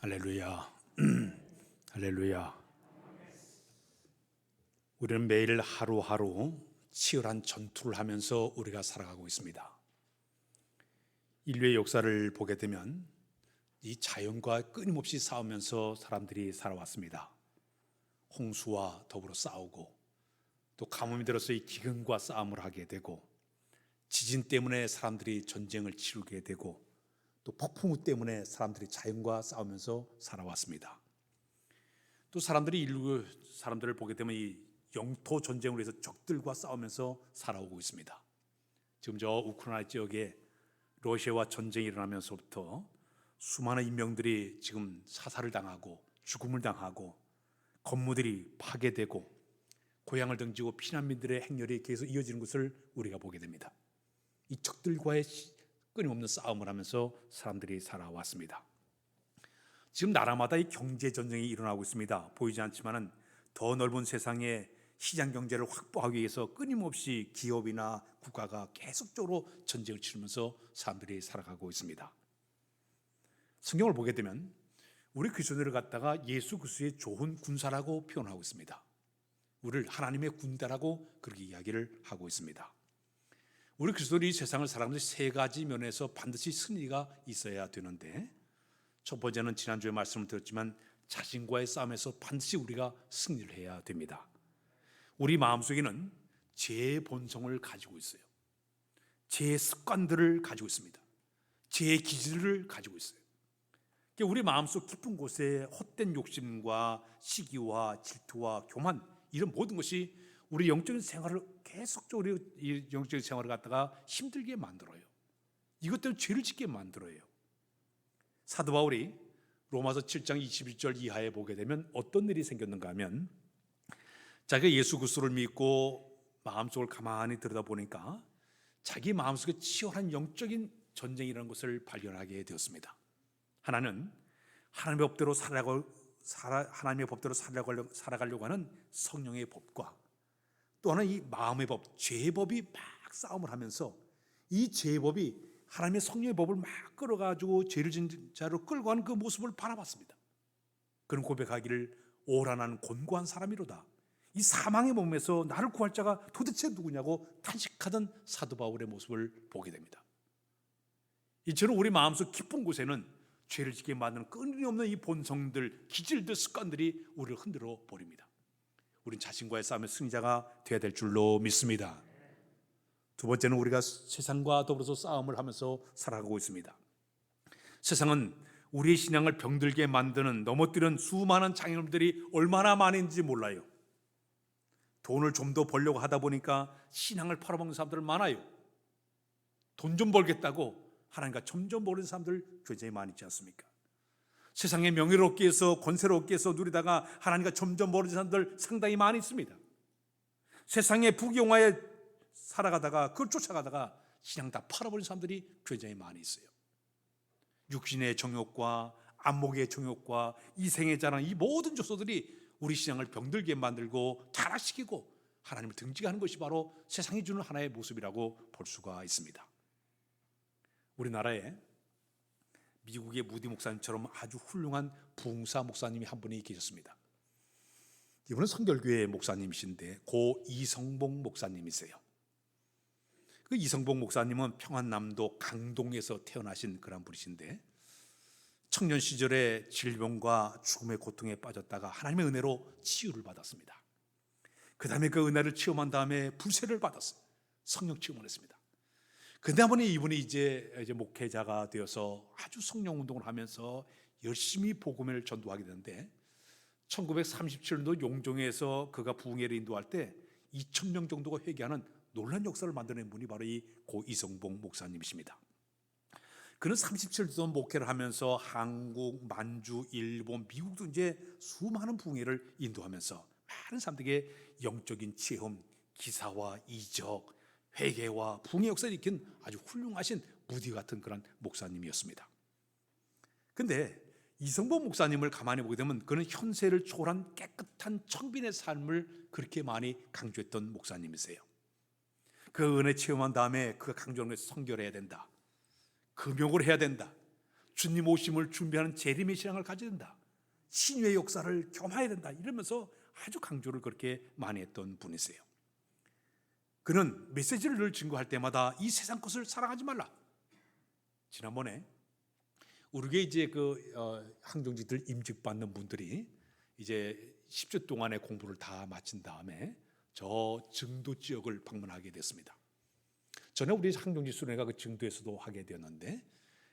할렐루야. 할렐루야. 우리는 매일 하루하루 치열한 전투를 하면서 우리가 살아가고 있습니다. 인류의 역사를 보게 되면 이 자연과 끊임없이 싸우면서 사람들이 살아왔습니다. 홍수와 더불어 싸우고, 또 가뭄이 들어서 이 기근과 싸움을 하게 되고, 지진 때문에 사람들이 전쟁을 치르게 되고, 또 폭풍우 때문에 사람들이 자연과 싸우면서 살아왔습니다. 또 사람들을 보게 되면 이 영토 전쟁으로 해서 적들과 싸우면서 살아오고 있습니다. 지금 저 우크라이나 지역에 러시아와 전쟁이 일어나면서부터 수많은 인명들이 지금 사살을 당하고 죽음을 당하고 건물들이 파괴되고 고향을 등지고 피난민들의 행렬이 계속 이어지는 것을 우리가 보게 됩니다. 이 적들과의 끊임없는 싸움을 하면서 사람들이 살아왔습니다. 지금 나라마다 이 경제 전쟁이 일어나고 있습니다. 보이지 않지만은 더 넓은 세상에 시장 경제를 확보하기 위해서 끊임없이 기업이나 국가가 계속적으로 전쟁을 치르면서 사람들이 살아가고 있습니다. 성경을 보게 되면 우리 그리스도인들을 갖다가 예수 그리스도의 좋은 군사라고 표현하고 있습니다. 우리를 하나님의 군대라고 그렇게 이야기를 하고 있습니다. 우리 그리스도인이 이 세상을 살아가면서 세 가지 면에서 반드시 승리가 있어야 되는데, 첫 번째는 지난주에 말씀을 드렸지만 자신과의 싸움에서 반드시 우리가 승리를 해야 됩니다. 우리 마음속에는 죄의 본성을 가지고 있어요. 죄의 습관들을 가지고 있습니다. 죄의 기질을 가지고 있어요. 우리 마음속 깊은 곳에 헛된 욕심과 시기와 질투와 교만, 이런 모든 것이 우리 영적인 생활을 계속적으로 이 영적인 생활을 갖다가 힘들게 만들어요. 이것 때문에 죄를 짓게 만들어요. 사도 바울이 로마서 7장 21절 이하에 보게 되면 어떤 일이 생겼는가 하면, 자기가 예수 그리스도를 믿고 마음속을 가만히 들여다보니까 자기 마음속에 치열한 영적인 전쟁이라는 것을 발견하게 되었습니다. 하나는 하나님의 법대로 살아가려고 하는 성령의 법과, 또 하나는 이 마음의 법, 죄의 법이 막 싸움을 하면서 이 죄의 법이 하나님의 성령의 법을 막 끌어가지고 죄를 짓는 자로 끌고 가는 그 모습을 바라봤습니다. 그런 고백하기를, 오라 나는 곤고한 사람이로다, 이 사망의 몸에서 나를 구할 자가 도대체 누구냐고 탄식하던 사도 바울의 모습을 보게 됩니다. 이처럼 우리 마음속 깊은 곳에는 죄를 짓게 만드는 끊임없는 이 본성들, 기질들, 습관들이 우리를 흔들어 버립니다. 우린 자신과의 싸움의 승리자가 되어야 될 줄로 믿습니다. 두 번째는 우리가 세상과 더불어서 싸움을 하면서 살아가고 있습니다. 세상은 우리의 신앙을 병들게 만드는, 넘어뜨리는 수많은 장애물들이 얼마나 많은지 몰라요. 돈을 좀 더 벌려고 하다 보니까 신앙을 팔아먹는 사람들 많아요. 돈 좀 벌겠다고 하나님과 점점 멀은 사람들 굉장히 많이 있지 않습니까? 세상에 명예를 얻기 위해서, 권세를 얻기 위해서 누리다가 하나님과 점점 멀어진 사람들 상당히 많이 있습니다. 세상의 부귀영화에 살아가다가, 그걸 쫓아가다가 신앙 다 팔아버린 사람들이 굉장히 많이 있어요. 육신의 정욕과 안목의 정욕과 이생의 자랑, 이 모든 요소들이 우리 신앙을 병들게 만들고 타락시키고 하나님을 등지게 하는 것이 바로 세상이 주는 하나의 모습이라고 볼 수가 있습니다. 우리나라에 미국의 무디 목사님처럼 아주 훌륭한 부흥사 목사님이 한 분이 계셨습니다. 이분은 성결교회 목사님이신데 고 이성봉 목사님이세요. 그 이성봉 목사님은 평안남도 강동에서 태어나신 그런 분이신데, 청년 시절에 질병과 죽음의 고통에 빠졌다가 하나님의 은혜로 치유를 받았습니다. 그 다음에 그 은혜를 체험한 다음에 불세를 받았어요. 성령 체험을 했습니다. 근데 한번에 이분이 이제 목회자가 되어서 아주 성령 운동을 하면서 열심히 복음을 전도하게 되는데, 1937년도 용종에서 그가 부흥회를 인도할 때 2,000명 정도가 회개하는 놀라운 역사를 만드는 분이 바로 이 고 이성봉 목사님이십니다. 그는 37년 동안 목회를 하면서 한국, 만주, 일본, 미국도 이제 수많은 부흥회를 인도하면서 많은 사람들에게 영적인 체험, 기사와 이적, 회개와 부흥의 역사를 일으킨 아주 훌륭하신 무디 같은 그런 목사님이었습니다. 그런데 이성봉 목사님을 가만히 보게 되면 그는 현세를 초월한 깨끗한 청빈의 삶을 그렇게 많이 강조했던 목사님이세요. 그 은혜 체험한 다음에 그가 강조하는 것을 성결해야 된다, 금욕을 해야 된다, 주님 오심을 준비하는 재림의 신앙을 가져야 된다. 신유의 역사를 겸해야 된다. 이러면서 아주 강조를 그렇게 많이 했던 분이세요. 그는 메시지를 늘 증거할 때마다 이 세상 것을 사랑하지 말라. 지난번에 우리게 이제 항정지들 임직받는 분들이 이제 10주 동안의 공부를 다 마친 다음에 저 증도 지역을 방문하게 됐습니다. 전에 우리 항정지 수련회가 그 증도에서도 하게 되었는데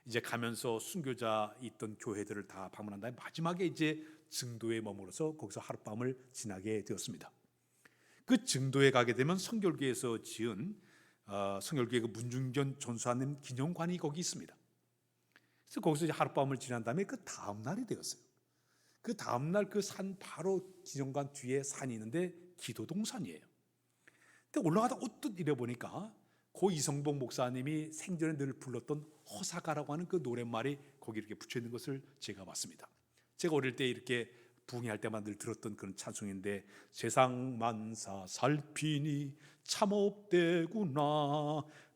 이제 가면서 순교자 있던 교회들을 다 방문한 다음에 마지막에 이제 증도에 머물러서 거기서 하룻밤을 지나게 되었습니다. 그 증도에 가게 되면 성결교에서 지은 성결교회 그 문중전 전수하는 기념관이 거기 있습니다. 그래서 거기서 이제 하룻밤을 지난 다음에 그 다음 날이 되었어요. 그 다음 날 그 산 바로 기념관 뒤에 산이 있는데 기도동산이에요. 근데 올라가다 옷도 잃어보니까 고 이성봉 목사님이 생전에 늘 불렀던 허사가라고 하는 그 노랫말이 거기 이렇게 붙여 있는 것을 제가 봤습니다. 제가 어릴 때 이렇게 부흥할 때만 늘 들었던 그런 찬송인데, 세상 만사 살피니 참없대구나,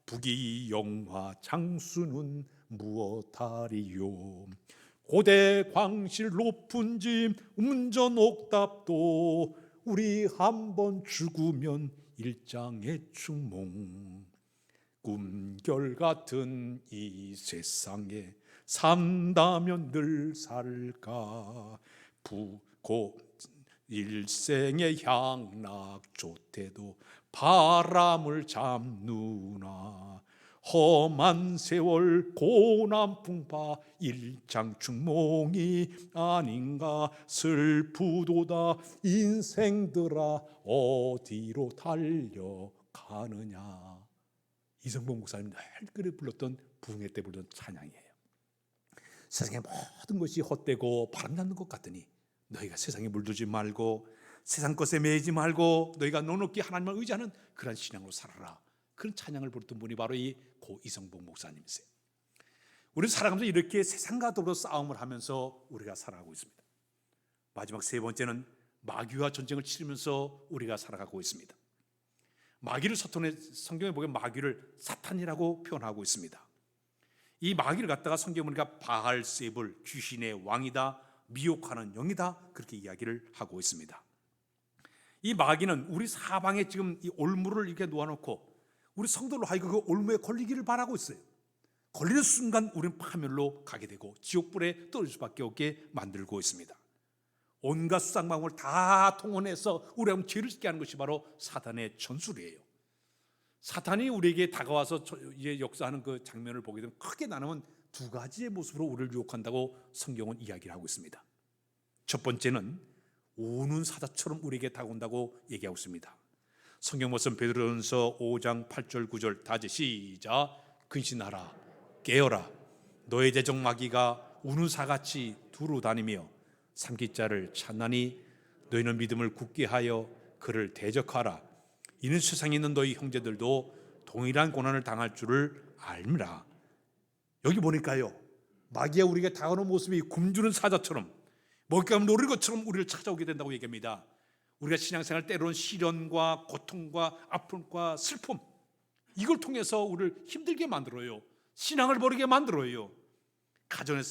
부귀영화 장수는 무엇하리요, 고대 광실 높은 짐 운전 옥답도, 우리 한번 죽으면 일장의 충몽, 꿈결 같은 이 세상에 산다면 늘 살까, 부고 일생의 향락 좋대도 바람을 잡누나, 험한 세월 고난풍파 일장충몽이 아닌가, 슬프도다 인생들아 어디로 달려가느냐. 이성봉 목사님 늘 불렀던 부흥회 때 부르던 찬양이에요. 세상의 모든 것이 헛되고 바람잡는 것 같으니 너희가 세상에 물들지 말고 세상 것에 매이지 말고 너희가 논없게 하나님을 의지하는 그런 신앙으로 살아라. 그런 찬양을 부르던 분이 바로 이 고 이성봉 목사님이세요. 우리 살아가면서 이렇게 세상과 더불어 싸움을 하면서 우리가 살아가고 있습니다. 마지막 세 번째는 마귀와 전쟁을 치르면서 우리가 살아가고 있습니다. 마귀를 성경에 보면 마귀를 사탄이라고 표현하고 있습니다. 이 마귀를 갖다가 성경에 보니까 바알세불, 귀신의 왕이다, 미혹하는 영이다, 그렇게 이야기를 하고 있습니다. 이 마귀는 우리 사방에 지금 이 올무를 이렇게 놓아놓고 우리 성도로 하여금 그 올무에 걸리기를 바라고 있어요. 걸리는 순간 우리는 파멸로 가게 되고 지옥불에 떨어질 수밖에 없게 만들고 있습니다. 온갖 수상방법을 다 동원해서 우리가 죄를 짓게 하는 것이 바로 사탄의 전술이에요. 사탄이 우리에게 다가와서 이제 역사하는 그 장면을 보게 되면 크게 나누면 두 가지의 모습으로 우리를 유혹한다고 성경은 이야기를 하고 있습니다. 첫 번째는 우는 사자처럼 우리에게 다가온다고 얘기하고 있습니다. 성경 말씀 베드로전서 5장 8절 9절 다시 시작. 근신하라, 깨어라, 너의 대적 마귀가 우는 사같이 두루 다니며 삼킬 자를 찾나니 너희는 믿음을 굳게 하여 그를 대적하라. 이는 세상에 있는 너희 형제들도 동일한 고난을 당할 줄을 알미라. 여기 보니까요, 마귀가 우리에게 다가오는 모습이 굶주린 사자처럼 먹잇감을 노릴 것처럼 우리를 찾아오게 된다고 얘기합니다. 우리가 신앙생활 때로는 시련과 고통과 아픔과 슬픔, 이걸 통해서 우리를 힘들게 만들어요. 신앙을 버리게 만들어요. 가정에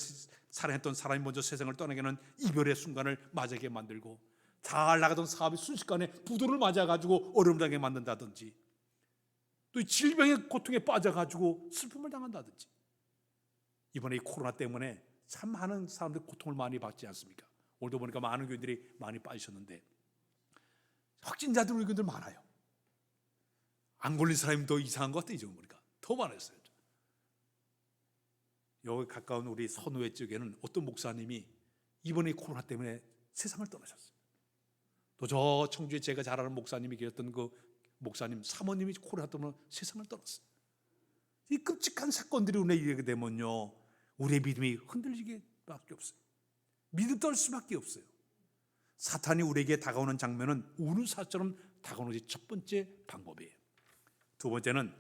사랑했던 사람이 먼저 세상을 떠나게 하는 이별의 순간을 맞이하게 만들고, 잘 나가던 사업이 순식간에 부도를 맞아가지고 어려움 당하게 만든다든지, 또 질병의 고통에 빠져가지고 슬픔을 당한다든지. 이번에 이 코로나 때문에 참 많은 사람들이 고통을 많이 받지 않습니까? 오늘도 보니까 많은 교인들이 많이 빠지셨는데 확진자들 우리 교인들 많아요. 안 걸린 사람이 더 이상한 것 같아요. 지금 보니까 더 많았어요. 여기 가까운 우리 선우회 쪽에는 어떤 목사님이 이번에 코로나 때문에 세상을 떠나셨어요. 또 저 청주에 제가 잘 아는 목사님이 계셨던 그 목사님 사모님이 코로나 때문에 세상을 떠났어요. 이 끔찍한 사건들이 우리에 이르게 되면요, 우리의 믿음이 흔들리게 밖에 없어요. 믿음 떨 수밖에 없어요. 사탄이 우리에게 다가오는 장면은 우는 사처럼 다가오는 것이 첫 번째 방법이에요. 두 번째는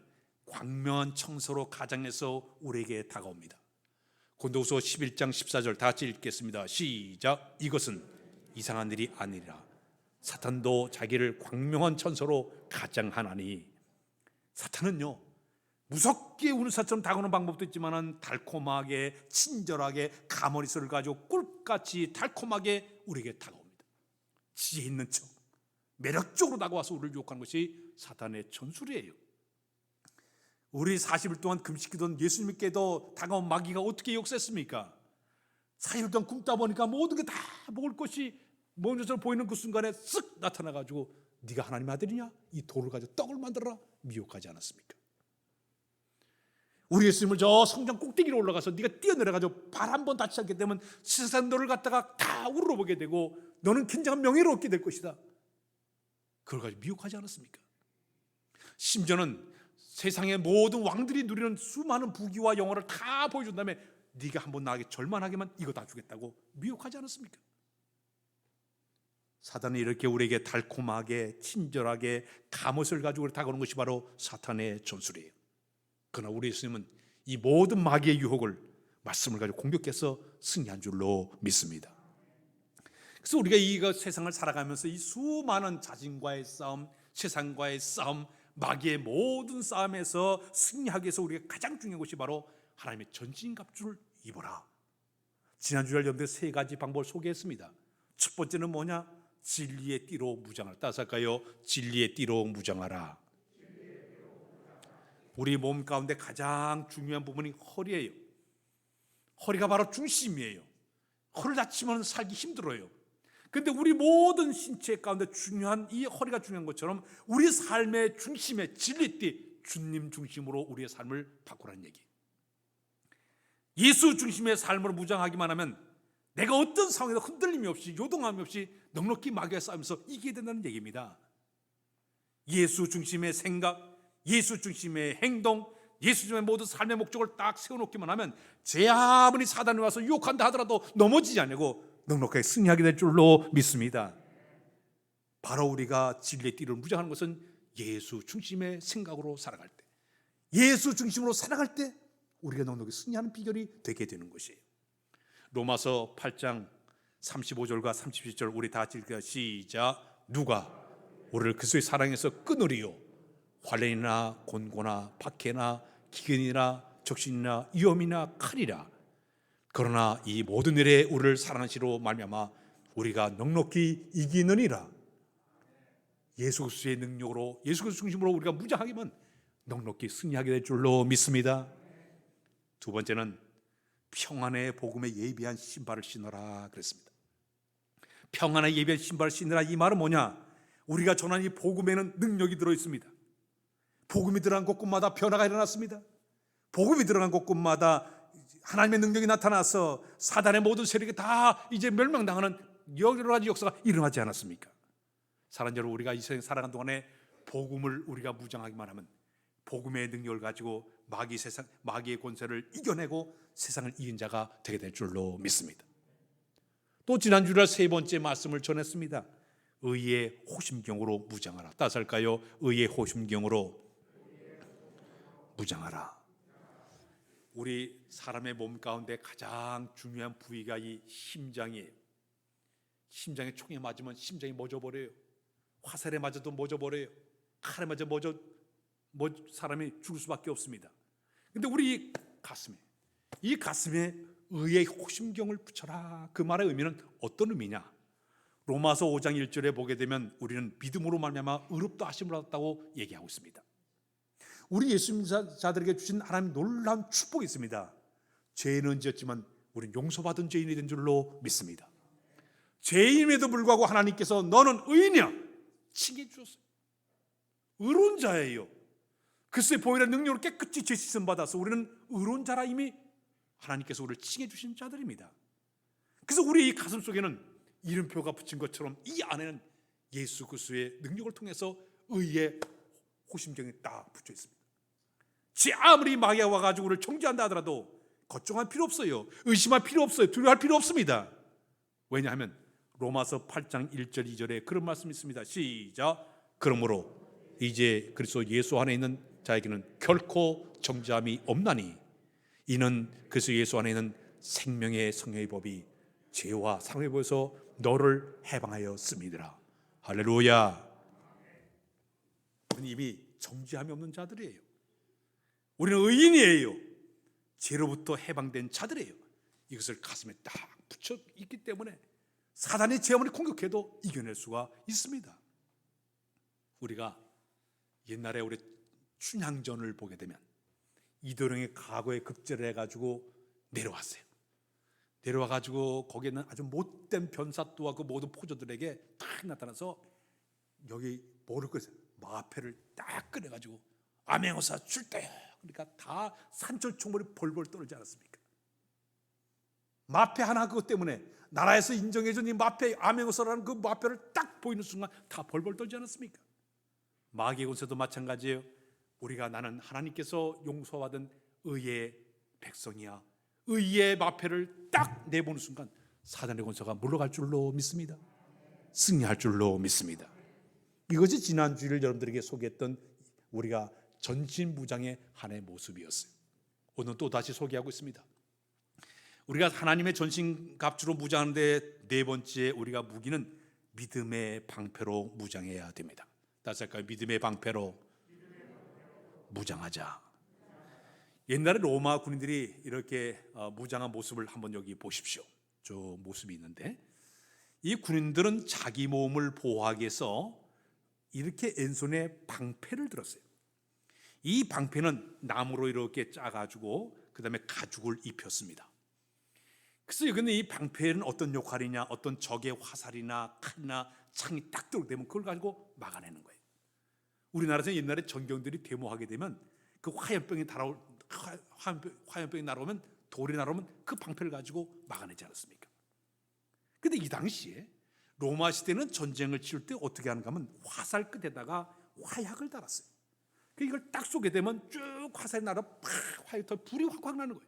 광명한 청소로 가장해서 우리에게 다가옵니다. 고린도후서 11장 14절 다 같이 읽겠습니다. 시작. 이것은 이상한 일이 아니라 사탄도 자기를 광명한 천사로 가장하나니. 사탄은요, 무섭게 우는 사처럼 다가오는 방법도 있지만 달콤하게 친절하게 가머리살을 가지고 꿀같이 달콤하게 우리에게 다가옵니다. 지혜 있는 척 매력적으로 다가와서 우리를 유혹하는 것이 사탄의 전술이에요. 우리 40일 동안 금식기도는 예수님께도 다가온 마귀가 어떻게 역사했습니까? 40일 동안 굶다 보니까 모든 게 다 먹을 것이 먼저 보이는 그 순간에 쓱 나타나가지고 네가 하나님 아들이냐? 이 돌을 가지고 떡을 만들어라 미혹하지 않았습니까? 우리 예수님을 저 성전 꼭대기로 올라가서 네가 뛰어내려가지고 발 한 번 다치지 않게 되면 세상 너를 갖다가 다 우러보게 되고 너는 굉장한 명예를 얻게 될 것이다. 그걸 가지고 미혹하지 않았습니까? 심지어는 세상의 모든 왕들이 누리는 수많은 부귀와 영화를 다 보여준 다음에 네가 한번 나에게 절만하게만 이거 다 주겠다고 미혹하지 않았습니까? 사단이 이렇게 우리에게 달콤하게 친절하게 감옷을 가지고 다가오는 것이 바로 사탄의 전술이에요. 그러나 우리 예수님은 이 모든 마귀의 유혹을 말씀을 가지고 공격해서 승리한 줄로 믿습니다. 그래서 우리가 이 세상을 살아가면서 이 수많은 자신과의 싸움, 세상과의 싸움, 마귀의 모든 싸움에서 승리하기 위해서 우리가 가장 중요한 것이 바로 하나님의 전신갑주를 입어라. 지난주에 여러분들 세 가지 방법을 소개했습니다. 첫 번째는 뭐냐? 진리의 띠로 무장하라. 따라서 할까요? 진리의 띠로 무장하라. 우리 몸 가운데 가장 중요한 부분이 허리예요. 허리가 바로 중심이에요. 허리를 다치면 살기 힘들어요. 그런데 우리 모든 신체 가운데 중요한 이 허리가 중요한 것처럼 우리 삶의 중심에 진리띠 주님 중심으로 우리의 삶을 바꾸라는 얘기. 예수 중심의 삶으로 무장하기만 하면 내가 어떤 상황에도 흔들림이 없이 요동함이 없이 넉넉히 마귀와 싸우면서 이기게 된다는 얘기입니다. 예수 중심의 생각, 예수 중심의 행동, 예수 중심의 모든 삶의 목적을 딱 세워놓기만 하면 제 아무리 사단이 와서 유혹한다 하더라도 넘어지지 않고 넉넉하게 승리하게 될 줄로 믿습니다. 바로 우리가 진리의 띠를 무장하는 것은 예수 중심의 생각으로 살아갈 때, 예수 중심으로 살아갈 때 우리가 넉넉히 승리하는 비결이 되게 되는 것이에요. 로마서 8장 35절과 37절 우리 다 같이 읽을까요? 시작. 누가 우리를 그리스도의 사랑에서 끊으리요? 환난이나 곤고나 박해나 기근이나 적신이나 위험이나 칼이라. 그러나 이 모든 일에 우리를 사랑하시로 말미암아 우리가 넉넉히 이기느니라. 예수 그리스도의 능력으로, 예수 그리스도 중심으로 우리가 무장하기만 넉넉히 승리하게 될 줄로 믿습니다. 두 번째는 평안의 복음에 예비한 신발을 신어라 그랬습니다. 평안에 예비한 신발을 신으라, 이 말은 뭐냐? 우리가 전한 이 복음에는 능력이 들어있습니다. 복음이 들어간 곳곳마다 변화가 일어났습니다. 복음이 들어간 곳곳마다 하나님의 능력이 나타나서 사단의 모든 세력이 다 이제 멸망당하는 여러 가지 역사가 일어나지 않았습니까? 사랑하는 여러분, 우리가 이 세상에 살아가는 동안에 복음을 우리가 무장하기만 하면 복음의 능력을 가지고 마귀의 권세를 이겨내고 세상을 이긴 자가 되게 될 줄로 믿습니다. 또 지난주에 세 번째 말씀을 전했습니다. 의의 호심경으로 무장하라. 따라서 할까요? 의의 호심경으로 무장하라. 우리 사람의 몸 가운데 가장 중요한 부위가 이 심장이에요. 심장에 총에 맞으면 심장이 멎어버려요. 화살에 맞아도 멎어버려요. 칼에 맞아 사람이 죽을 수밖에 없습니다. 근데 우리 이 가슴에 의의 호심경을 붙여라. 그 말의 의미는 어떤 의미냐? 로마서 5장 1절에 보게 되면 우리는 믿음으로 말미암아 의롭다 하심을 받았다고 얘기하고 있습니다. 우리 예수 믿는 자들에게 주신 하나님 놀라운 축복이 있습니다. 죄는 지었지만 우리는 용서받은 죄인이 된 줄로 믿습니다. 죄인임에도 불구하고 하나님께서 너는 의인이야 칭해 주셨어요. 의로운 자예요. 글쎄 보혈의 능력으로 깨끗이 죄 씻음 받아서 우리는 의로운 자라 이미 하나님께서 우리를 칭해 주신 자들입니다. 그래서 우리 이 가슴 속에는 이름표가 붙인 것처럼 이 안에는 예수 그리스도의 능력을 통해서 의의 호심경이 딱 붙여 있습니다. 지 아무리 마귀가 와가지고 우리를 정죄한다 하더라도 걱정할 필요 없어요. 의심할 필요 없어요. 두려워할 필요 없습니다. 왜냐하면 로마서 8장 1절 2절에 그런 말씀이 있습니다. 시작. 그러므로 이제 그리스도 예수 안에 있는 자에게는 결코 정죄함이 없나니 이는 그리스도 예수 안에 있는 생명의 성령의 법이 죄와 사망의 법에서 너를 해방하였음이더라. 할렐루야. 이미 정죄함이 없는 자들이에요. 우리는 의인이에요. 죄로부터 해방된 자들이에요. 이것을 가슴에 딱 붙여 있기 때문에 사단의 죄 아무리 공격해도 이겨낼 수가 있습니다. 우리가 옛날에 우리 춘향전을 보게 되면 이도령이 과거에 급제를 해가지고 내려왔어요. 내려와가지고 거기에는 아주 못된 변사또와 그 모든 포조들에게 딱 나타나서 여기 뭐를 끓여서 마패를 딱 끓여가지고 암행어사 출대, 그러니까 다 산철 총벌이 벌벌 떨지 않았습니까? 마패 하나 그것 때문에 나라에서 인정해준 이 마패, 암행어사라는 그 마패를 딱 보이는 순간 다 벌벌 떨지 않았습니까? 마귀의 권세도 마찬가지예요. 우리가 나는 하나님께서 용서받은 의의 백성이야, 의의 마패를 딱 내보는 순간 사단의 권세가 물러갈 줄로 믿습니다. 승리할 줄로 믿습니다. 이것이 지난주일 여러분들에게 소개했던 우리가 전신무장의 한 해의 모습이었어요. 오늘 또 다시 소개하고 있습니다. 우리가 하나님의 전신갑주로 무장하는데 네 번째 우리가 무기는 믿음의 방패로 무장해야 됩니다. 다시 할까요? 믿음의 방패로 무장하자. 옛날에 로마 군인들이 이렇게 무장한 모습을 한번 여기 보십시오. 저 모습이 있는데 이 군인들은 자기 몸을 보호하기 위해서 이렇게 왼손에 방패를 들었어요. 이 방패는 나무로 이렇게 짜가지고 그 다음에 가죽을 입혔습니다. 그래서 근데 이 방패는 어떤 역할이냐, 어떤 적의 화살이나 칼이나 창이 딱 들어오면 그걸 가지고 막아내는 거예요. 우리나라에서 옛날에 전경들이 데모하게 되면 그 화염병이 날아오면, 돌이 날아오면 그 방패를 가지고 막아내지 않았습니까? 근데 이 당시에 로마 시대는 전쟁을 치를 때 어떻게 하는가 하면 화살 끝에다가 화약을 달았어요. 이걸 딱 쏘게 되면 쭉 화살이 날아 팍 화약터 불이 확 나는 거예요.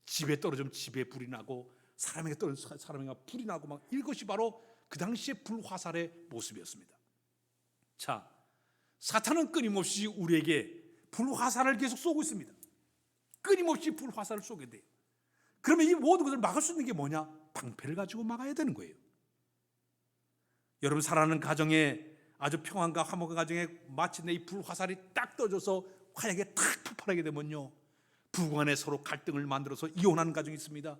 집에 떨어지면 집에 불이 나고 사람에게 떨어지면 사람에게 불이 나고 막 이것이 바로 그 당시의 불화살의 모습이었습니다. 자, 사탄은 끊임없이 우리에게 불화살을 계속 쏘고 있습니다. 끊임없이 불화살을 쏘게 돼요. 그러면 이 모든 것을 막을 수 있는 게 뭐냐? 방패를 가지고 막아야 되는 거예요. 여러분 살아가는 가정에 아주 평안과 화목한 가정에 마침내 이 불화살이 딱 떠져서 화약에 탁 폭발하게 되면요, 부부 간에 서로 갈등을 만들어서 이혼하는 가정이 있습니다.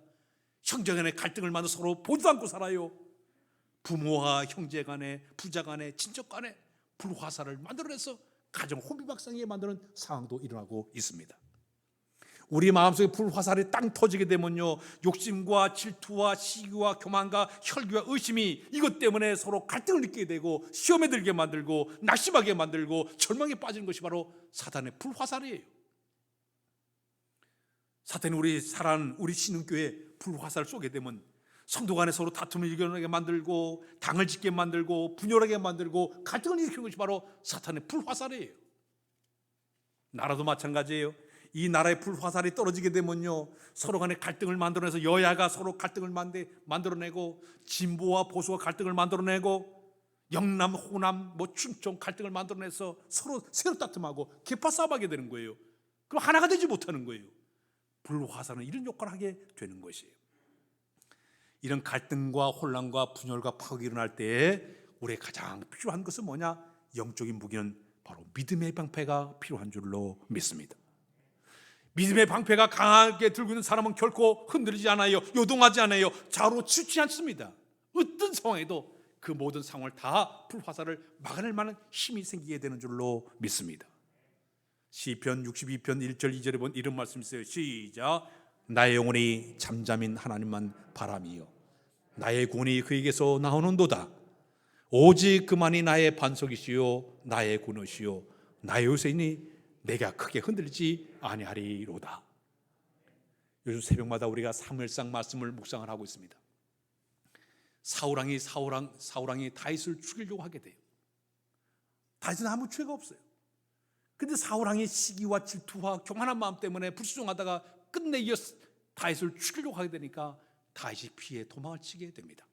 형제 간에 갈등을 만들어서 서로 보지도 않고 살아요. 부모와 형제 간에, 부자 간에, 친척 간에 불화살을 만들어내서 가정 혼비박산하게 만드는 상황도 일어나고 있습니다. 우리 마음속에 불화살이 땅 터지게 되면요, 욕심과 질투와 시기와 교만과 혈기와 의심이 이것 때문에 서로 갈등을 느끼게 되고 시험에 들게 만들고 낙심하게 만들고 절망에 빠지는 것이 바로 사탄의 불화살이에요. 사탄이 우리 사랑하는 우리 신흥교회에 불화살을 쏘게 되면 성도 간에 서로 다툼을 일어나게 만들고 당을 짓게 만들고 분열하게 만들고 갈등을 일으키는 것이 바로 사탄의 불화살이에요. 나라도 마찬가지예요. 이 나라의 불화살이 떨어지게 되면요, 서로 간에 갈등을 만들어내서 여야가 서로 갈등을 만들어내고 진보와 보수가 갈등을 만들어내고 영남, 호남, 충청 갈등을 만들어내서 서로 세력 다툼하고 계파 싸움하게 되는 거예요. 그럼 하나가 되지 못하는 거예요. 불화살은 이런 역할을 하게 되는 것이에요. 이런 갈등과 혼란과 분열과 파괴가 일어날 때에 우리의 가장 필요한 것은 뭐냐? 영적인 무기는 바로 믿음의 방패가 필요한 줄로 믿습니다. 믿음의 방패가 강하게 들고 있는 사람은 결코 흔들리지 않아요. 요동하지 않아요. 좌우로 치우치지 않습니다. 어떤 상황에도 그 모든 상황을 다 불화살을 막아낼 만한 힘이 생기게 되는 줄로 믿습니다. 시편 62편 1절 2절에 본 이런 말씀 있어요. 시작. 나의 영혼이 잠잠인 하나님만 바람이요 나의 구원이 그에게서 나오는도다. 오직 그만이 나의 반석이시요 나의 군어시요 나의 요새이니 내가 크게 흔들리지 아니하리로다. 요즘 새벽마다 우리가 사무엘상 말씀을 묵상을 하고 있습니다. 사울왕이 다윗을 죽이려고 하게 돼요. 다윗은 아무 죄가 없어요. 근데 사울왕의 시기와 질투와 교만한 마음 때문에 불순종하다가 끝내 이어서 다윗을 죽이려고 하게 되니까 다윗이 피해 도망을 치게 됩니다.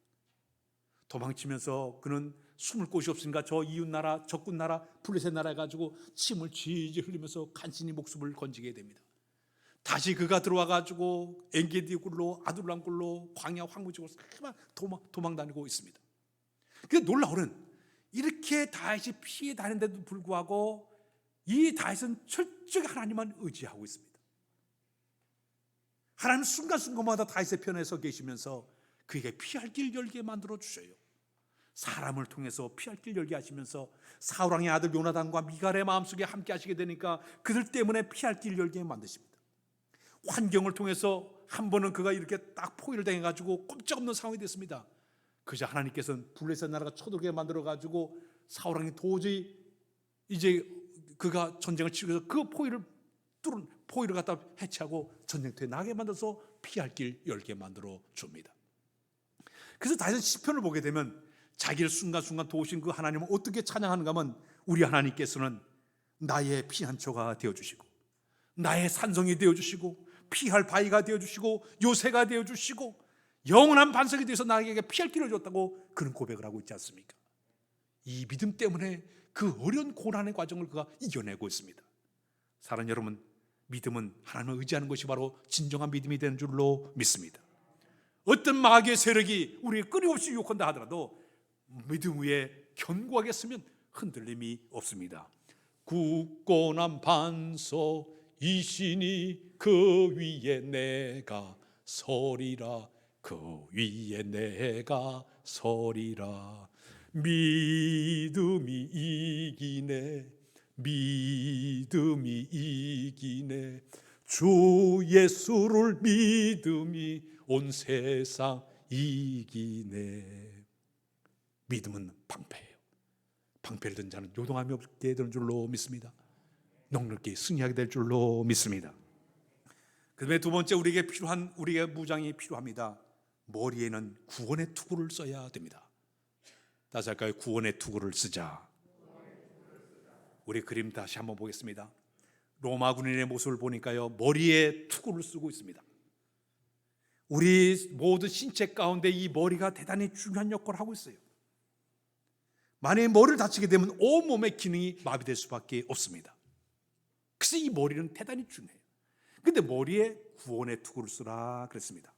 도망치면서 그는 숨을 곳이 없으니까 저 이웃나라, 적군나라, 블레셋 나라에 가지고 침을 지지 흘리면서 간신히 목숨을 건지게 됩니다. 다시 그가 들어와가지고 엔게디 굴로 아둘람 굴로 광야 황무지로 도망 다니고 있습니다. 근데 놀라우는 이렇게 다윗이 피해 다니는데도 불구하고 이 다윗은 철저히 하나님만 의지하고 있습니다. 하나님 순간순간마다 다윗의 편에 서 계시면서 그에게 피할 길 열게 만들어 주셔요. 사람을 통해서 피할 길 열게 하시면서 사울왕의 아들 요나단과 미갈의 마음속에 함께 하시게 되니까 그들 때문에 피할 길 열게 만드십니다. 환경을 통해서 한 번은 그가 이렇게 딱 포위를 당해가지고 꼼짝없는 상황이 됐습니다. 그저 하나님께서는 블레셋 나라가 쳐들게 만들어가지고 사울왕이 도저히 이제 그가 전쟁을 치고서 그 포위를 갖다 해체하고 전쟁터에 나게 만들어서 피할 길 열게 만들어 줍니다. 그래서 다윗은 시편을 보게 되면 자기를 순간순간 도우신 그 하나님을 어떻게 찬양하는가 하면 우리 하나님께서는 나의 피난처가 되어주시고 나의 산성이 되어주시고 피할 바위가 되어주시고 요새가 되어주시고 영원한 반석이 되어서 나에게 피할 길을 줬다고 그런 고백을 하고 있지 않습니까? 이 믿음 때문에 그 어려운 고난의 과정을 그가 이겨내고 있습니다. 사랑하는 여러분, 믿음은 하나님을 의지하는 것이 바로 진정한 믿음이 되는 줄로 믿습니다. 어떤 마귀의 세력이 우리를 끊임없이 유혹한다 하더라도 믿음 위에 견고하게 서면 흔들림이 없습니다. 굳건한 반석이시니 그 위에 내가 서리라. 그 위에 내가 서리라. 믿음이 이기네. 믿음이 이기네. 주 예수를 믿음이 온 세상 이기네. 믿음은 방패예요. 방패를 든 자는 요동함이 없게 되는 줄로 믿습니다. 넉넉히 승리하게 될 줄로 믿습니다. 그다음에 두 번째 우리에게 필요한 우리의 무장이 필요합니다. 머리에는 구원의 투구를 써야 됩니다. 다시 할까요? 구원의 투구를 쓰자. 우리 그림 다시 한번 보겠습니다. 로마 군인의 모습을 보니까요, 머리에 투구를 쓰고 있습니다. 우리 모든 신체 가운데 이 머리가 대단히 중요한 역할을 하고 있어요. 만약에 머리를 다치게 되면 온몸의 기능이 마비될 수밖에 없습니다. 그래서 이 머리는 대단히 중요해요. 근데 머리에 구원의 투구를 쓰라 그랬습니다.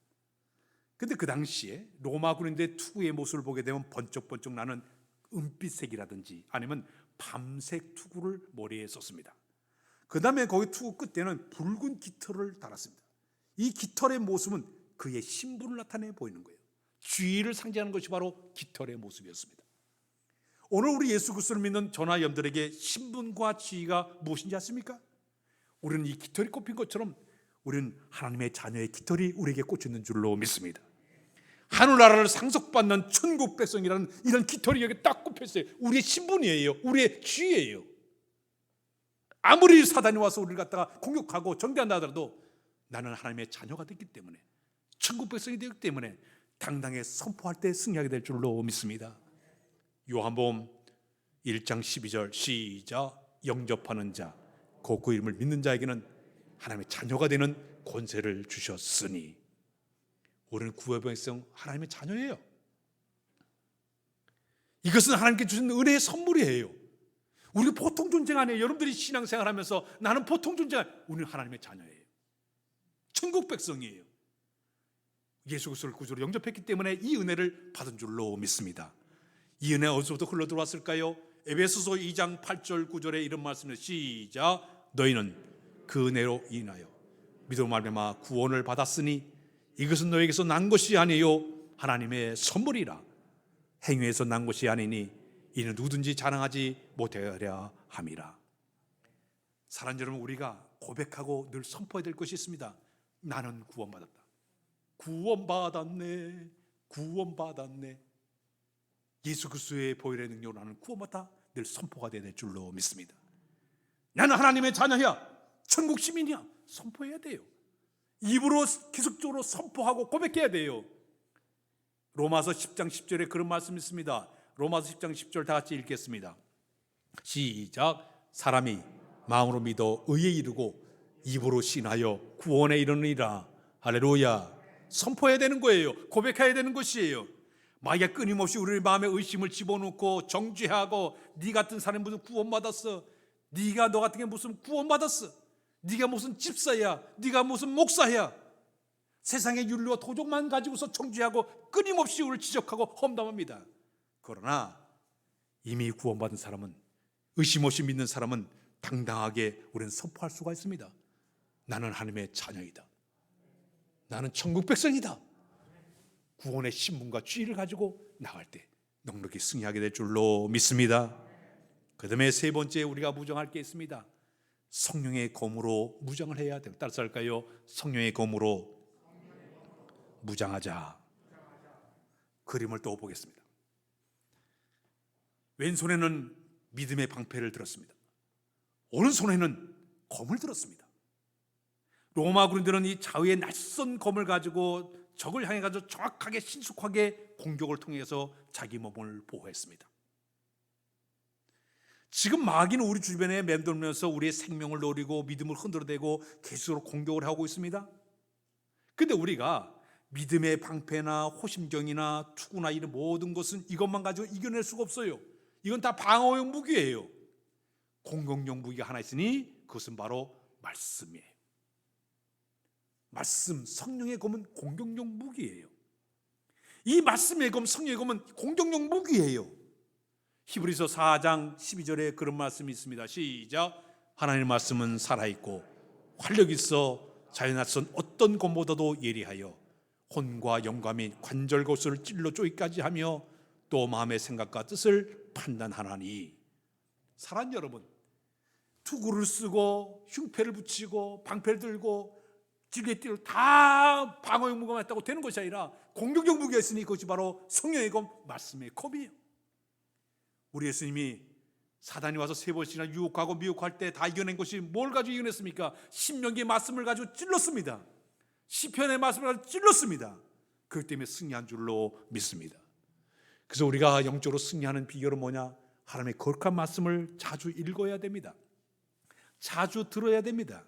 근데 그 당시에 로마 군인들의 투구의 모습을 보게 되면 번쩍번쩍 나는 은빛색이라든지 아니면 밤색 투구를 머리에 썼습니다. 그 다음에 거기 투구 끝에는 붉은 깃털을 달았습니다. 이 깃털의 모습은 그의 신분을 나타내 보이는 거예요. 지위를 상징하는 것이 바로 깃털의 모습이었습니다. 오늘 우리 예수 그리스도를 믿는 저나 여러분들에게 신분과 지위가 무엇인지 아십니까? 우리는 이 깃털이 꼽힌 것처럼 우리는 하나님의 자녀의 깃털이 우리에게 꽂혀있는 줄로 믿습니다. 하늘나라를 상속받는 천국 백성이라는 이런 깃털이 여기 딱 꼽혀있어요. 우리의 신분이에요. 우리의 지위예요. 아무리 사단이 와서 우리를 갖다가 공격하고 정죄한다 하더라도 나는 하나님의 자녀가 됐기 때문에, 천국 백성이 되기 때문에 당당히 선포할 때 승리하게 될 줄로 믿습니다. 요한복음 1장 12절 시작. 영접하는 자 곧 그 이름을 믿는 자에게는 하나님의 자녀가 되는 권세를 주셨으니. 우리는 구원의 백성 하나님의 자녀예요. 이것은 하나님께 주신 은혜의 선물이에요. 우리가 보통 존재가 아니에요. 여러분들이 신앙생활하면서 나는 보통 존재가 아니에요. 우리는 하나님의 자녀예요. 천국 백성이에요. 예수 그리스도를 구주로 영접했기 때문에 이 은혜를 받은 줄로 믿습니다. 이 은혜 어디서부터 흘러들어왔을까요? 에베소서 2장 8절 9절에 이런 말씀을 시작. 너희는 그 은혜로 인하여 믿음으로 말미암아 구원을 받았으니 이것은 너에게서 난 것이 아니요 하나님의 선물이라. 행위에서 난 것이 아니니 이는 누구든지 자랑하지 못하려 함이라. 사랑하는 여러분, 우리가 고백하고 늘 선포해야 될 것이 있습니다. 나는 구원받았다. 구원받았네. 구원받았네. 예수 그리스도의 보혈의 능력으로 나는 구원받다. 늘 선포가 되어야 될 줄로 믿습니다. 나는 하나님의 자녀야. 천국 시민이야. 선포해야 돼요. 입으로 계속적으로 선포하고 고백해야 돼요. 로마서 10장 10절에 그런 말씀이 있습니다. 로마서 10장 10절 다 같이 읽겠습니다. 시작. 사람이 마음으로 믿어 의에 이르고 입으로 신하여 구원에 이르느니라. 할렐루야. 선포해야 되는 거예요. 고백해야 되는 것이에요. 마귀가 끊임없이 우리 마음에 의심을 집어넣고 정죄하고 네 같은 사람이 무슨 구원받았어? 네가 너 같은 게 무슨 구원받았어? 네가 무슨 집사야? 네가 무슨 목사야? 세상의 윤리와 도덕만 가지고서 정죄하고 끊임없이 우리를 지적하고 험담합니다. 그러나 이미 구원받은 사람은, 의심 없이 믿는 사람은 당당하게 우리는 선포할 수가 있습니다. 나는 하나님의 자녀이다. 나는 천국 백성이다. 구원의 신분과 지위를 가지고 나갈 때 넉넉히 승리하게 될 줄로 믿습니다. 그 다음에 세 번째 우리가 무장할 게 있습니다. 성령의 검으로 무장을 해야 돼요. 따라서 할까요? 성령의 검으로 무장하자. 그림을 또 보겠습니다. 왼손에는 믿음의 방패를 들었습니다. 오른손에는 검을 들었습니다. 로마 군인들은 이 좌우의 낯선 검을 가지고 적을 향해 가지고 정확하게 신속하게 공격을 통해서 자기 몸을 보호했습니다. 지금 마귀는 우리 주변에 맴돌면서 우리의 생명을 노리고 믿음을 흔들어대고 계속으로 공격을 하고 있습니다. 그런데 우리가 믿음의 방패나 호심경이나 투구나 이런 모든 것은 이것만 가지고 이겨낼 수가 없어요. 이건 다 방어용 무기예요. 공격용 무기가 하나 있으니 그것은 바로 말씀이에요. 말씀, 성령의 검은 공격용 무기예요. 이 말씀의 검, 성령의 검은 공격용 무기예요. 히브리서 4장 12절에 그런 말씀이 있습니다. 시작. 하나님의 말씀은 살아있고 활력 있어 자연 낯선 어떤 검보다도 예리하여 혼과 영과 및 관절 곳을 찔러 쪼기까지 하며 또 마음의 생각과 뜻을 판단하나니. 사랑 여러분, 투구를 쓰고 흉패를 붙이고 방패를 들고 질개띠를 다 방어용 무기가 있다고 되는 것이 아니라 공격용 무기가 있으니 그것이 바로 성령의 검, 말씀의 검이에요. 우리 예수님이 사단이 와서 3번씩이나 유혹하고 미혹할 때 다 이겨낸 것이 뭘 가지고 이겨냈습니까? 신명기의 말씀을 가지고 찔렀습니다. 시편의 말씀을 가지고 찔렀습니다. 그렇기 때문에 승리한 줄로 믿습니다. 그래서 우리가 영적으로 승리하는 비결은 뭐냐? 하나님의 거룩한 말씀을 자주 읽어야 됩니다. 자주 들어야 됩니다.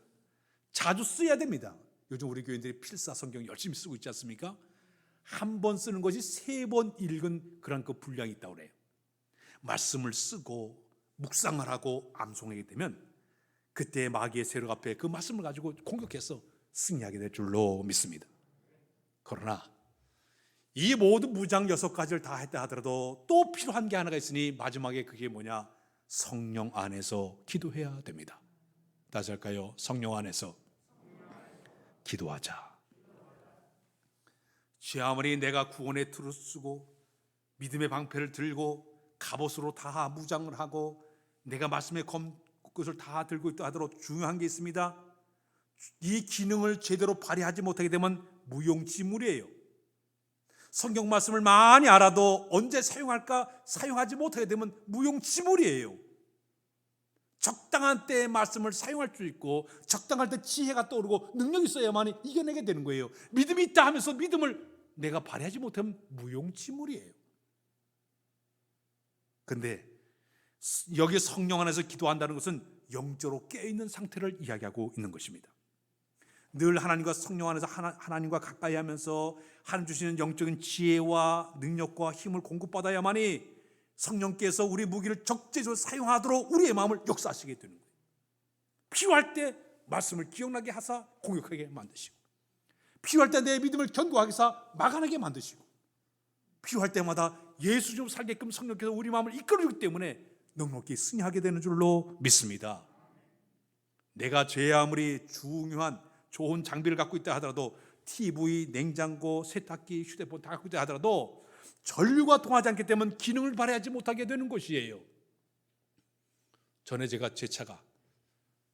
자주 써야 됩니다. 요즘 우리 교인들이 필사 성경 열심히 쓰고 있지 않습니까? 한 번 쓰는 것이 3번 읽은 그런 그 분량이 있다고 그래요. 말씀을 쓰고 묵상을 하고 암송하게 되면 그때 마귀의 세력 앞에 그 말씀을 가지고 공격해서 승리하게 될 줄로 믿습니다. 그러나 이 모든 무장 6가지를 다 했다 하더라도 또 필요한 게 하나가 있으니 마지막에 그게 뭐냐? 성령 안에서 기도해야 됩니다. 다시 할까요? 성령 안에서 기도하자. 지 아무리 내가 구원의 틀을 쓰고 믿음의 방패를 들고 갑옷으로 다 무장을 하고 내가 말씀의 것을 다 들고 있다 하더라도 중요한 게 있습니다. 이 기능을 제대로 발휘하지 못하게 되면 무용지물이에요. 성경 말씀을 많이 알아도 언제 사용할까 사용하지 못하게 되면 무용지물이에요. 적당한 때의 말씀을 사용할 수 있고 적당할 때 지혜가 떠오르고 능력이 있어야만 이겨내게 되는 거예요. 믿음이 있다 하면서 믿음을 내가 발휘하지 못하면 무용지물이에요. 그런데 여기 성령 안에서 기도한다는 것은 영적으로 깨어있는 상태를 이야기하고 있는 것입니다. 늘 하나님과 성령 안에서 하나님과 가까이 하면서 하나님 주시는 영적인 지혜와 능력과 힘을 공급받아야만이 성령께서 우리 무기를 적재적으로 사용하도록 우리의 마음을 역사하시게 되는 거예요. 필요할 때 말씀을 기억나게 하사 공격하게 만드시고, 필요할 때 내 믿음을 견고하게 하사 막아내게 만드시고, 필요할 때마다 예수처럼 살게끔 성령께서 우리 마음을 이끌어주기 때문에 넉넉히 승리하게 되는 줄로 믿습니다. 내가 죄 아무리 중요한 좋은 장비를 갖고 있다 하더라도 TV, 냉장고, 세탁기, 휴대폰 다 갖고 있다 하더라도 전류가 통하지 않기 때문에 기능을 발휘하지 못하게 되는 것이에요. 전에 제가 제 차가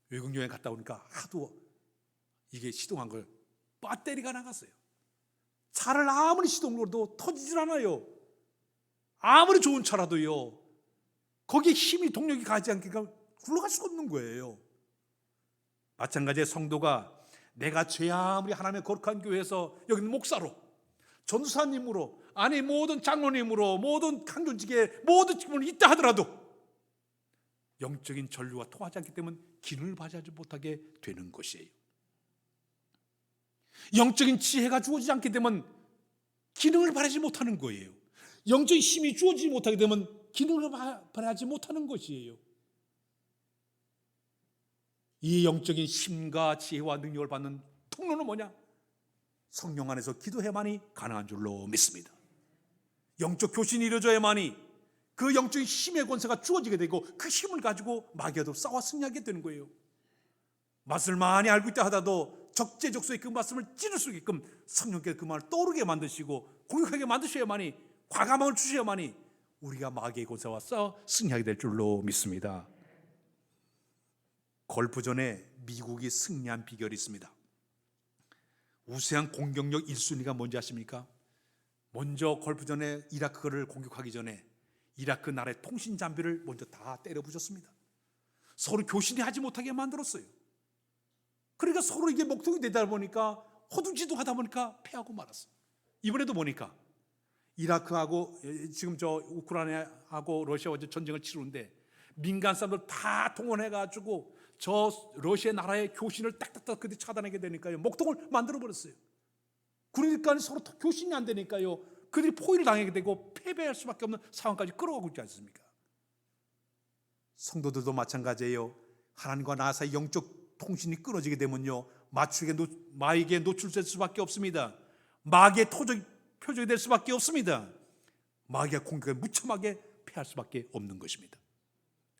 외국 여행 갔다 오니까 하도 이게 시동한 걸 배터리가 나갔어요. 차를 아무리 시동을 걸어도 터지질 않아요. 아무리 좋은 차라도요. 거기에 힘이 동력이 가지 않으니까 굴러갈 수가 없는 거예요. 마찬가지의 성도가 내가 죄 아무리 하나님의 거룩한 교회에서 여기는 목사로, 전도사님으로, 아니 모든 장로님으로, 모든 강조직에 모든 직분이 있다 하더라도 영적인 전류가 통하지 않기 때문에 기능을 발휘하지 못하게 되는 것이에요. 영적인 지혜가 주어지지 않게 되면 기능을 발휘하지 못하는 거예요. 영적인 힘이 주어지지 못하게 되면 기능을 발휘하지 못하는 것이에요. 이 영적인 힘과 지혜와 능력을 받는 통로는 뭐냐? 성령 안에서 기도해야만이 가능한 줄로 믿습니다. 영적 교신이 이루어져야만이 그 영적인 힘의 권세가 주어지게 되고 그 힘을 가지고 마귀와도 싸워 승리하게 되는 거예요. 말씀을 많이 알고 있다 하더라도 적재적소에 그 말씀을 찌를 수 있게끔 성령께서 그 말을 떠오르게 만드시고 공격하게 만드셔야만이, 과감함을 주셔야만이 우리가 마귀의 권세와 싸워 승리하게 될 줄로 믿습니다. 걸프전에 미국이 승리한 비결이 있습니다. 우세한 공격력 1순위가 뭔지 아십니까? 먼저 걸프전에 이라크를 공격하기 전에 이라크 나라의 통신 장비를 먼저 다 때려 부셨습니다. 서로 교신이 하지 못하게 만들었어요. 그러니까 서로 이게 목통이 되다 보니까 호두지도 하다 보니까 패하고 말았어요. 이번에도 보니까 이라크하고 지금 저 우크라이나하고 러시아와 전쟁을 치르는데 민간 사람들 다 동원해가지고 저 러시아 나라의 교신을 딱딱딱 그때 차단하게 되니까요, 목통을 만들어 버렸어요. 그러니까 서로 교신이 안 되니까요, 그들이 포위를 당하게 되고 패배할 수밖에 없는 상황까지 끌어가고 있지 않습니까? 성도들도 마찬가지예요. 하나님과 나 사이 영적 통신이 끊어지게 되면요, 마귀에게 노출될 수밖에 없습니다. 마귀의 표적이 될 수밖에 없습니다. 마귀의 공격에 무참하게 패할 수밖에 없는 것입니다.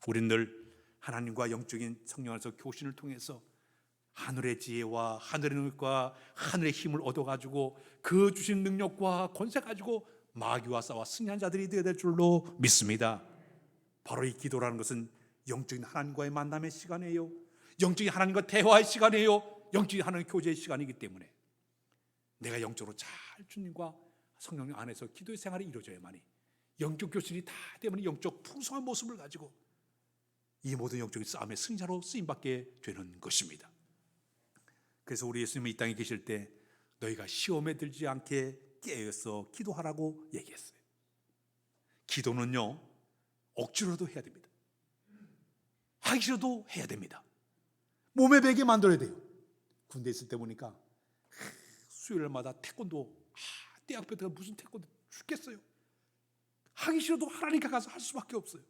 우리는 늘 하나님과 영적인 성령 안에서 교신을 통해서 하늘의 지혜와 하늘의 능력과 하늘의 힘을 얻어가지고 그 주신 능력과 권세 가지고 마귀와 싸워 승리한 자들이 되어야 될 줄로 믿습니다. 바로 이 기도라는 것은 영적인 하나님과의 만남의 시간이에요. 영적인 하나님과 대화의 시간이에요. 영적인 하나님의 교제의 시간이기 때문에 내가 영적으로 잘 주님과 성령 안에서 기도의 생활이 이루어져야만이 영적 교실이 다 때문에 영적 풍성한 모습을 가지고 이 모든 영적인 싸움의 승자로 쓰임받게 되는 것입니다. 그래서 우리 예수님이 이 땅에 계실 때 너희가 시험에 들지 않게 깨어서 기도하라고 얘기했어요. 기도는요, 억지로도 해야 됩니다. 하기 싫어도 해야 됩니다. 몸에 배게 만들어야 돼요. 군대 있을 때 보니까 수요일마다 태권도, 대학교 무슨 태권도 죽겠어요. 하기 싫어도 하라니까 가서 할 수밖에 없어요.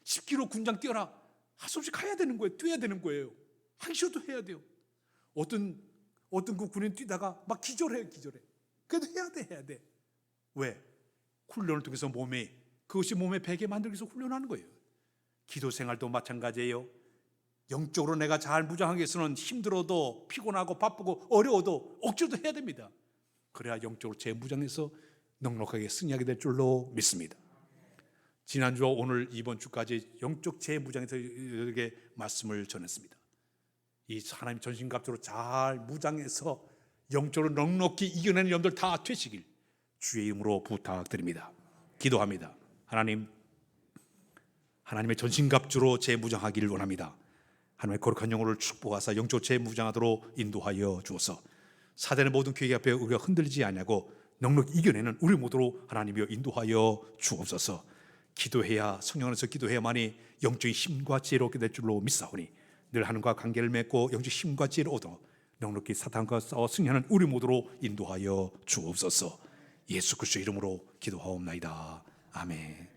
10km 군장 뛰어라, 할 수 없이 가야 되는 거예요. 뛰어야 되는 거예요. 하기 싫어도 해야 돼요. 어떤 그 군인 뛰다가 막 기절해. 그래도 해야 돼. 왜? 훈련을 통해서 그것이 몸에 배게 만들기 위해서 훈련하는 거예요. 기도 생활도 마찬가지예요. 영적으로 내가 잘 무장하기 위해서는 힘들어도 피곤하고 바쁘고 어려워도 억지로도 해야 됩니다. 그래야 영적으로 재무장해서 넉넉하게 승리하게 될 줄로 믿습니다. 지난주와 오늘 이번 주까지 영적 재무장에서 여러분에게 말씀을 전했습니다. 이 하나님 전신갑주로 잘 무장해서 영적으로 넉넉히 이겨내는 여러분들 다 되시길 주의 이름으로 부탁드립니다. 기도합니다. 하나님의 전신갑주로 재무장하기를 원합니다. 하나님의 거룩한 영혼을 축복하사 영적 재무장하도록 인도하여 주어서 사단의 모든 계획 앞에 우리가 흔들리지 않냐고 넉넉히 이겨내는 우리 모두로 하나님이여 인도하여 주옵소서. 기도해야, 성령 안에서 기도해야만이 영적인 힘과 지혜를 얻게 될 줄로 믿사오니 늘 하나님과 관계를 맺고 영적 힘과 지혜를 얻어 넉넉히 사탄과 싸워 승리하는 우리 모두로 인도하여 주옵소서. 예수 그리스도의 이름으로 기도하옵나이다. 아멘.